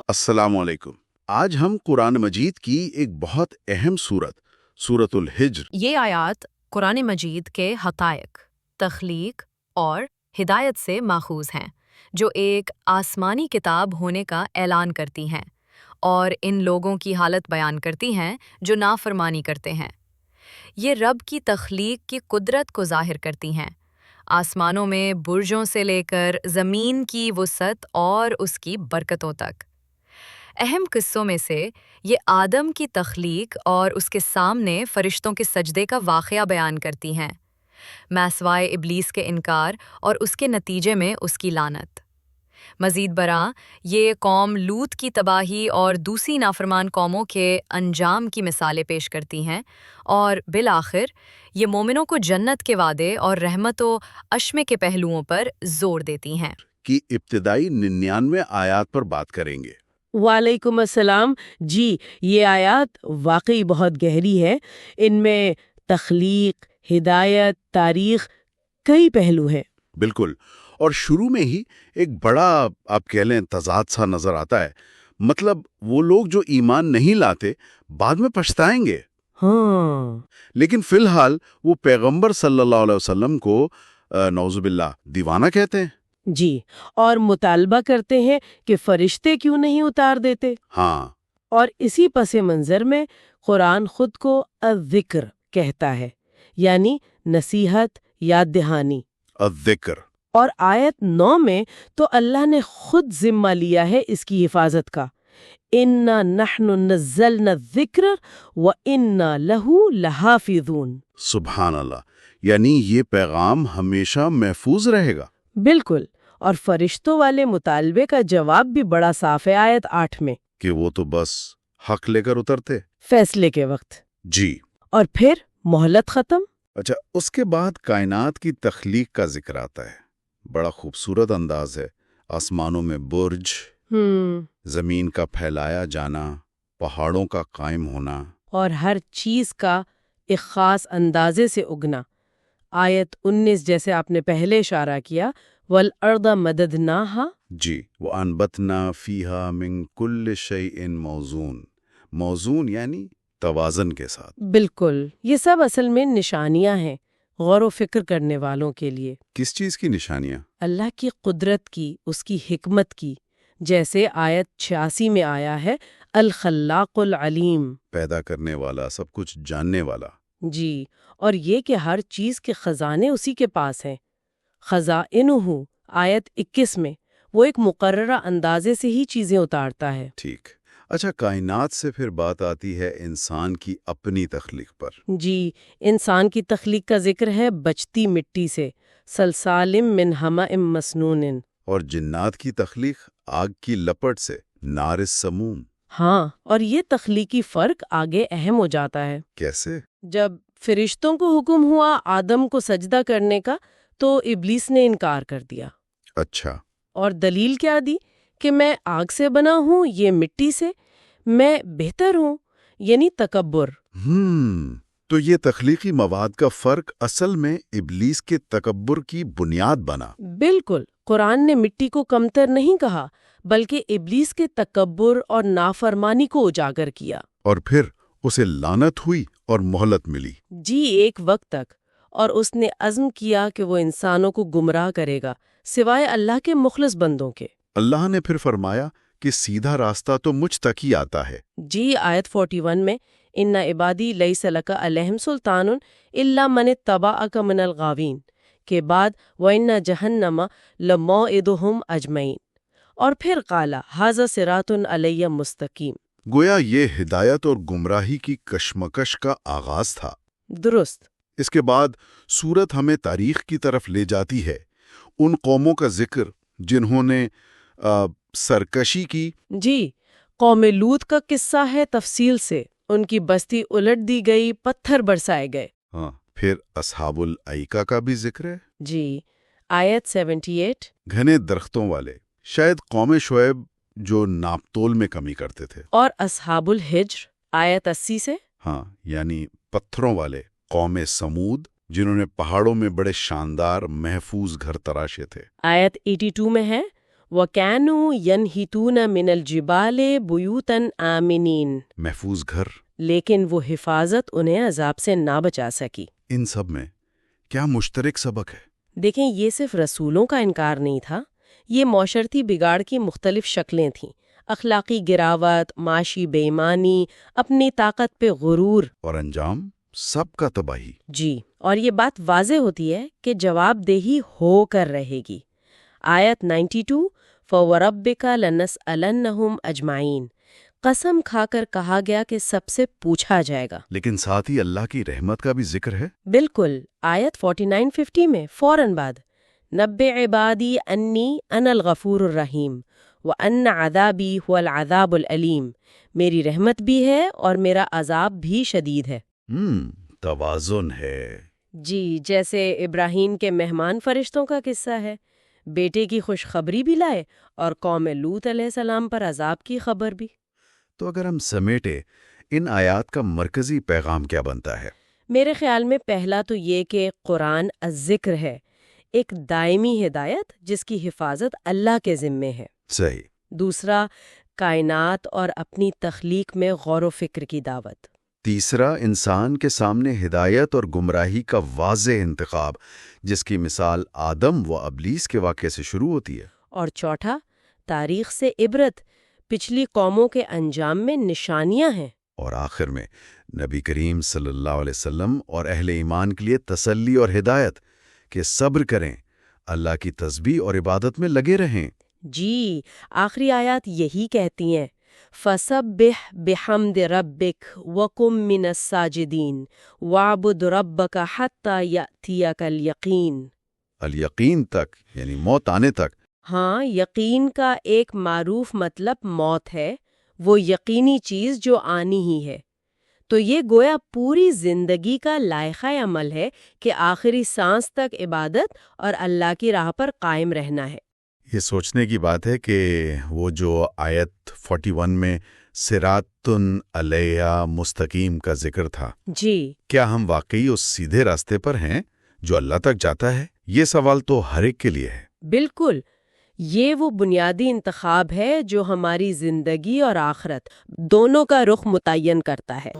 السلام علیکم۔ آج ہم قرآن مجید کی ایک بہت اہم سورۃ الحجر۔ یہ آیات قرآن مجید کے حقائق، تخلیق اور ہدایت سے ماخوذ ہیں، جو ایک آسمانی کتاب ہونے کا اعلان کرتی ہیں اور ان لوگوں کی حالت بیان کرتی ہیں جو نافرمانی کرتے ہیں۔ یہ رب کی تخلیق کی قدرت کو ظاہر کرتی ہیں، آسمانوں میں برجوں سے لے کر زمین کی وسعت اور اس کی برکتوں تک۔ اہم قصوں میں سے یہ آدم کی تخلیق اور اس کے سامنے فرشتوں کے سجدے کا واقعہ بیان کرتی ہیں، ماسوائے ابلیس کے انکار اور اس کے نتیجے میں اس کی لعنت۔ مزید برآں یہ قوم لوط کی تباہی اور دوسری نافرمان قوموں کے انجام کی مثالیں پیش کرتی ہیں، اور بالآخر یہ مومنوں کو جنت کے وعدے اور رحمت و عشمے کے پہلوؤں پر زور دیتی ہیں۔ کی ابتدائی 99 آیات پر بات کریں گے۔ وعلیکم السلام۔ جی، یہ آیات واقعی بہت گہری ہے۔ ان میں تخلیق، ہدایت، تاریخ، کئی پہلو ہیں۔ بالکل، اور شروع میں ہی ایک بڑا آپ کہہ لیں تضاد سا نظر آتا ہے، مطلب وہ لوگ جو ایمان نہیں لاتے بعد میں پچھتائیں گے۔ ہاں، لیکن فی الحال وہ پیغمبر صلی اللہ علیہ وسلم کو نعوذ باللہ دیوانہ کہتے ہیں۔ جی، اور مطالبہ کرتے ہیں کہ فرشتے کیوں نہیں اتار دیتے۔ ہاں، اور اسی پس منظر میں قرآن خود کو الذکر کہتا ہے، یعنی نصیحت، یاد دہانی۔ الذکر۔ اور آیت 9 میں تو اللہ نے خود ذمہ لیا ہے اس کی حفاظت کا۔ اِنَّا نَحْنُ نَزَّلْنَا الذِّكْرَ وَإِنَّا لَهُ لَحَافِظُونَ۔ سبحان اللہ، یعنی یہ پیغام ہمیشہ محفوظ رہے گا۔ بالکل، اور فرشتوں والے مطالبے کا جواب بھی بڑا صاف ہے آیت 8 میں، کہ وہ تو بس حق لے کر اترتے۔ فیصلے کے وقت۔ جی۔ اور پھر مہلت ختم۔ اچھا، اس کے بعد کائنات کی تخلیق کا ذکر آتا ہے۔ بڑا خوبصورت انداز ہے، آسمانوں میں برج، زمین کا پھیلایا جانا، پہاڑوں کا قائم ہونا، اور ہر چیز کا ایک خاص اندازے سے اگنا۔ آیت 19 جیسے آپ نے پہلے اشارہ کیا، وَالْأَرْضَ مَدَدْنَاهَا۔ جی، وَأَنبَتْنَا فِيهَا مِن كُلِّ شَيْءٍ مَوْزُونٍ۔ موزون یعنی توازن کے ساتھ۔ بالکل، یہ سب اصل میں نشانیاں ہیں غور و فکر کرنے والوں کے لیے۔ کس چیز کی نشانیاں؟ اللہ کی قدرت کی، اس کی حکمت کی، جیسے آیت 86 میں آیا ہے، الخلاق العلیم، پیدا کرنے والا، سب کچھ جاننے والا۔ جی، اور یہ کہ ہر چیز کے خزانے اسی کے پاس ہیں۔ خزائنہ آیت 21 میں وہ ایک مقررہ اندازے سے ہی چیزیں اتارتا ہے۔ ٹھیک۔ اچھا، کائنات سے پھر بات آتی ہے انسان کی اپنی تخلیق پر۔ جی، انسان کی تخلیق کا ذکر ہے بچتی مٹی سے، صلصال من حمأ مسنون۔ اور جنات کی تخلیق آگ کی لپٹ سے، نار السموم۔ ہاں، اور یہ تخلیقی فرق آگے اہم ہو جاتا ہے۔ کیسے؟ جب فرشتوں کو حکم ہوا آدم کو سجدہ کرنے کا تو ابلیس نے انکار کر دیا۔ اچھا۔ اور دلیل کیا دی؟ کہ میں آگ سے بنا ہوں، یہ مٹی سے، میں بہتر ہوں، یعنی تکبر۔ تو یہ تخلیقی مواد کا فرق اصل میں ابلیس کے تکبر کی بنیاد بنا۔ بالکل، قرآن نے مٹی کو کمتر نہیں کہا، بلکہ ابلیس کے تکبر اور نافرمانی کو اجاگر کیا۔ اور پھر اسے لعنت ہوئی اور مہلت ملی۔ جی، ایک وقت تک، اور اس نے عزم کیا کہ وہ انسانوں کو گمراہ کرے گا سوائے اللہ کے مخلص بندوں کے۔ اللہ نے پھر فرمایا کہ سیدھا راستہ تو مجھ تک ہی آتا ہے۔ جی، آیت 41 میں، ان عبادی لیس لک علیہم سلطان الا من اتبعک من الغاوین کے بعد وَإِنَّ جَهَنَّمَ لَمَوْعِدُهُمْ اجمعین، اور پھر قال ھذا صراط علی مستقیم۔ گویا یہ ہدایت اور گمراہی کی کشمکش کا آغاز تھا۔ درست۔ اس کے بعد سورت ہمیں تاریخ کی طرف لے جاتی ہے، ان قوموں کا ذکر جنہوں نے سرکشی کی۔ جی، قوم لوط کا قصہ ہے تفصیل سے، ان کی بستی الٹ دی گئی، پتھر برسائے گئے۔ ہاں، پھر اصحاب الایکہ کا بھی ذکر ہے۔ جی، آیت 78 گھنے درختوں والے، شاید قوم شعیب جو ناپتول میں کمی کرتے تھے، اور اصحاب الحجر آیت 80 سے ہاں یعنی پتھروں والے، قوم سمود جنہوں نے پہاڑوں میں بڑے شاندار محفوظ گھر تراشے تھے۔ آیت 82 میں ہے وَكَانُوا يَنْحِتُونَ مِنَ الْجِبَالِ بُيُوتًا آمِنِينَ، محفوظ گھر۔ لیکن وہ حفاظت انہیں عذاب سے نہ بچا سکی۔ ان سب میں کیا مشترک سبق ہے؟ دیکھیں یہ صرف رسولوں کا انکار نہیں تھا، یہ معاشرتی بگاڑ کی مختلف شکلیں تھیں، اخلاقی گراوٹ، معاشی بے ایمانی، اپنی طاقت پہ غرور، اور انجام سب کا تباہی۔ جی، اور یہ بات واضح ہوتی ہے کہ جواب دہی ہو کر رہے گی۔ آیت 92 فَوَرَبِّكَ لَنَسْأَلَنَّهُمْ أَجْمَعِينَ، قسم کھا کر کہا گیا کہ سب سے پوچھا جائے گا۔ لیکن ساتھ ہی اللہ کی رحمت کا بھی ذکر ہے۔ بالکل، آیت 49-50 میں فوراً بعد نَبِّ عِبَادِي أَنِّي أَنَا الْغَفُورُ الرَّحِيمُ وَأَنَّ عَذَابِي هُوَ الْعَذَابُ الْأَلِيمُ، میری رحمت بھی ہے اور میرا عذاب بھی شدید ہے۔ توازن ہے۔ جی، جیسے ابراہیم کے مہمان فرشتوں کا قصہ ہے، بیٹے کی خوشخبری بھی لائے اور قوم لوط علیہ السلام پر عذاب کی خبر بھی۔ تو اگر ہم سمیٹے ان آیات کا مرکزی پیغام کیا بنتا ہے؟ میرے خیال میں پہلا تو یہ کہ قرآن الذکر ہے، ایک دائمی ہدایت جس کی حفاظت اللہ کے ذمے ہے۔ صحیح۔ دوسرا، کائنات اور اپنی تخلیق میں غور و فکر کی دعوت۔ تیسرا، انسان کے سامنے ہدایت اور گمراہی کا واضح انتخاب، جس کی مثال آدم و ابلیس کے واقعے سے شروع ہوتی ہے۔ اور چوتھا، تاریخ سے عبرت، پچھلی قوموں کے انجام میں نشانیاں ہیں۔ اور آخر میں نبی کریم صلی اللہ علیہ وسلم اور اہل ایمان کے لیے تسلی اور ہدایت کہ صبر کریں، اللہ کی تسبیح اور عبادت میں لگے رہیں۔ جی، آخری آیات یہی کہتی ہیں فَسَبِّحْ بِحَمْدِ رَبِّكَ وَكُن مِّنَ السَّاجِدِينَ وَاعْبُدْ رَبَّكَ حَتَّى يَأْتِيَكَ الْيَقِينُ۔ الیقین تک یعنی موت آنے تک۔ ہاں، یقین کا ایک معروف مطلب موت ہے، وہ یقینی چیز جو آنی ہی ہے۔ تو یہ گویا پوری زندگی کا لائحہ عمل ہے کہ آخری سانس تک عبادت اور اللہ کی راہ پر قائم رہنا ہے۔ یہ سوچنے کی بات ہے کہ وہ جو آیت 41 میں صراطٌ علیہ مستقیم کا ذکر تھا، جی، کیا ہم واقعی اس سیدھے راستے پر ہیں جو اللہ تک جاتا ہے؟ یہ سوال تو ہر ایک کے لیے ہے۔ بالکل، یہ وہ بنیادی انتخاب ہے جو ہماری زندگی اور آخرت دونوں کا رخ متعین کرتا ہے۔